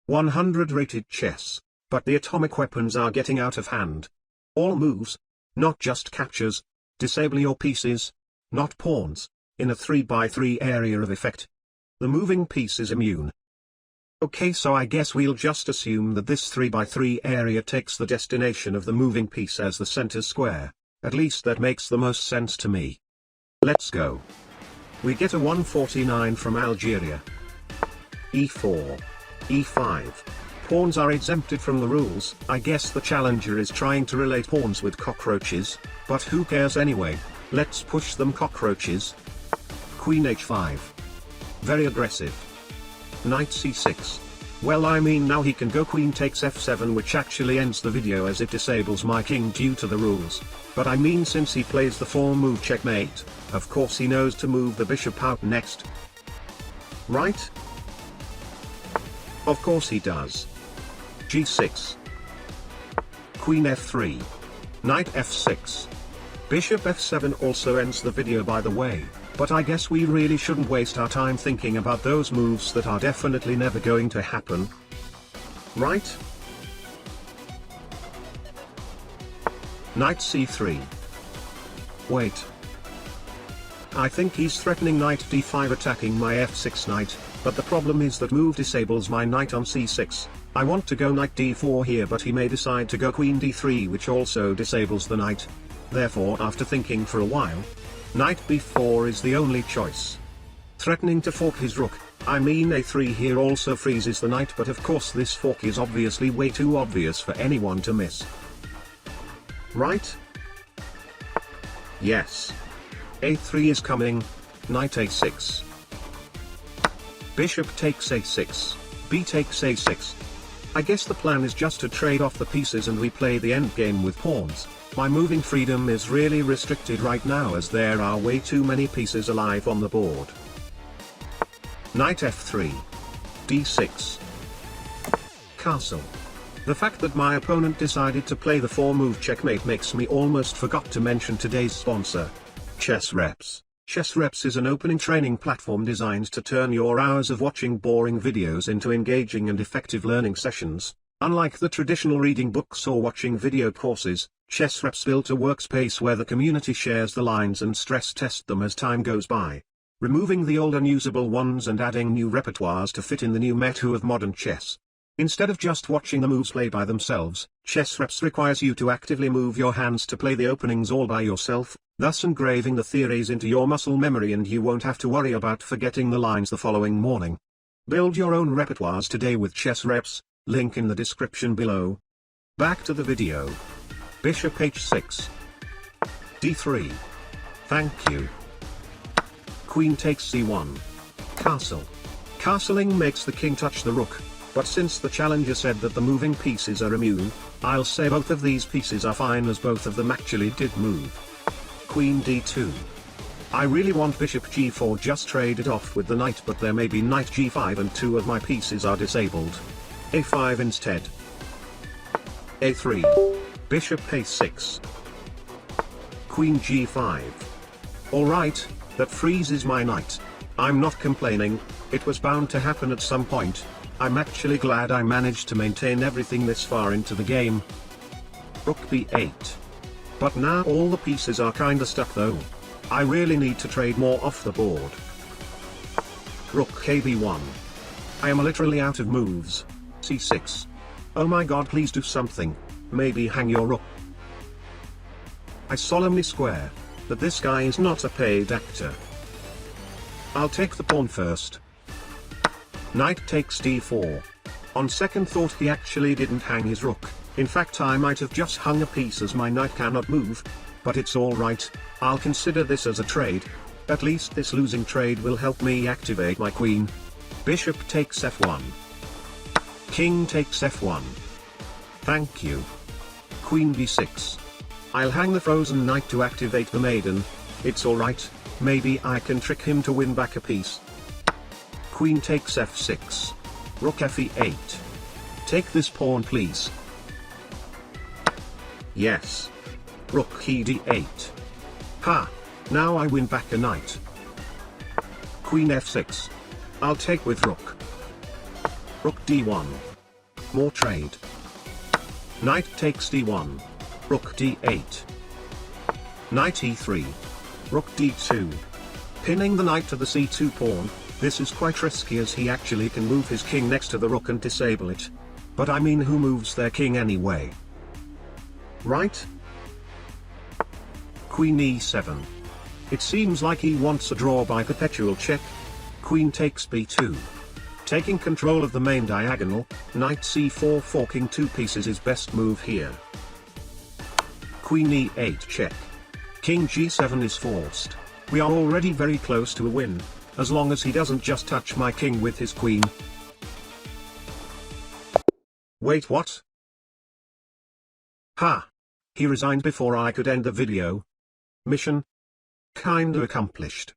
100 rated chess, but the atomic weapons are getting out of hand. All moves, not just captures, disable your pieces, not pawns, in a 3x3 area of effect. The moving piece is immune. Okay, so I guess we'll just assume that this 3x3 area takes the destination of the moving piece as the center square. At least that makes the most sense to me. Let's go. We get a 149 from Algeria. e4. e5. Pawns are exempted from the rules. I guess the challenger is trying to relate pawns with cockroaches, but who cares anyway? Let's push them cockroaches. Queen h5. Very aggressive. Knight c6. Well, I mean, now he can go queen takes f7, which actually ends the video as it disables my king due to the rules. But I mean, since he plays the 4-move checkmate, of course he knows to move the bishop out next. Right? Of course he does. g6. Queen f3. Knight f6. Bishop f7 also ends the video, by the way, but I guess we really shouldn't waste our time thinking about those moves that are definitely never going to happen. Right? Knight c3. Wait. I think he's threatening knight d5 attacking my f6 knight, but the problem is that move disables my knight on c6. I want to go knight d4 here, but he may decide to go queen d3, which also disables the knight. Therefore, after thinking for a while, knight b4 is the only choice. Threatening to fork his rook, I mean a3 here also freezes the knight, but of course this fork is obviously way too obvious for anyone to miss. Right? Yes. a3 is coming, knight a6. Bishop takes a6, b takes a6. I guess the plan is just to trade off the pieces and we play the endgame with pawns. My moving freedom is really restricted right now as there are way too many pieces alive on the board. Knight f3. d6. Castle. The fact that my opponent decided to play the 4-move checkmate makes me almost forgot to mention today's sponsor, Chessreps. Chessreps is an opening training platform designed to turn your hours of watching boring videos into engaging and effective learning sessions. Unlike the traditional reading books or watching video courses, Chessreps built a workspace where the community shares the lines and stress test them as time goes by, removing the old unusable ones and adding new repertoires to fit in the new meta of modern chess. Instead of just watching the moves play by themselves, Chessreps requires you to actively move your hands to play the openings all by yourself, thus engraving the theories into your muscle memory, and you won't have to worry about forgetting the lines the following morning. Build your own repertoires today with Chessreps, link in the description below. Back to the video. Bishop h6. d3. Thank you. Queen takes c1. Castle. Castling makes the king touch the rook, but since the challenger said that the moving pieces are immune, I'll say both of these pieces are fine as both of them actually did move. Queen d2. I really want bishop g4 just trade it off with the knight, but there may be knight g5 and 2 of my pieces are disabled. a5 instead. a3. Bishop a6. Queen g5. Alright, that freezes my knight. I'm not complaining, it was bound to happen at some point. I'm actually glad I managed to maintain everything this far into the game. Rook b8. But now all the pieces are kinda stuck though. I really need to trade more off the board. Rook kb1. I am literally out of moves. c6. Oh my god, please do something. Maybe hang your rook. I solemnly swear that this guy is not a paid actor. I'll take the pawn first. Knight takes d4. On second thought, he actually didn't hang his rook. In fact, I might have just hung a piece as my knight cannot move. But it's alright, I'll consider this as a trade. At least this losing trade will help me activate my queen. Bishop takes f1. King takes f1. Thank you. Queen b6. I'll hang the frozen knight to activate the maiden. It's alright, maybe I can trick him to win back a piece. Queen takes f6. Rook fe8. Take this pawn please. Yes. Rook e d8. Ha! Now I win back a knight. Queen f6. I'll take with rook. Rook d1. More trade. Knight takes d1. Rook d8. Knight e3. Rook d2. Pinning the knight to the c2 pawn. This is quite risky as he actually can move his king next to the rook and disable it. But I mean, who moves their king anyway? Right? Queen e7. It seems like he wants a draw by perpetual check. Queen takes b2. Taking control of the main diagonal, knight c4 forking two pieces is best move here. Queen e8 check. King g7 is forced. We are already very close to a win, as long as he doesn't just touch my king with his queen. Wait, what? Ha! He resigned before I could end the video. Mission kinda accomplished.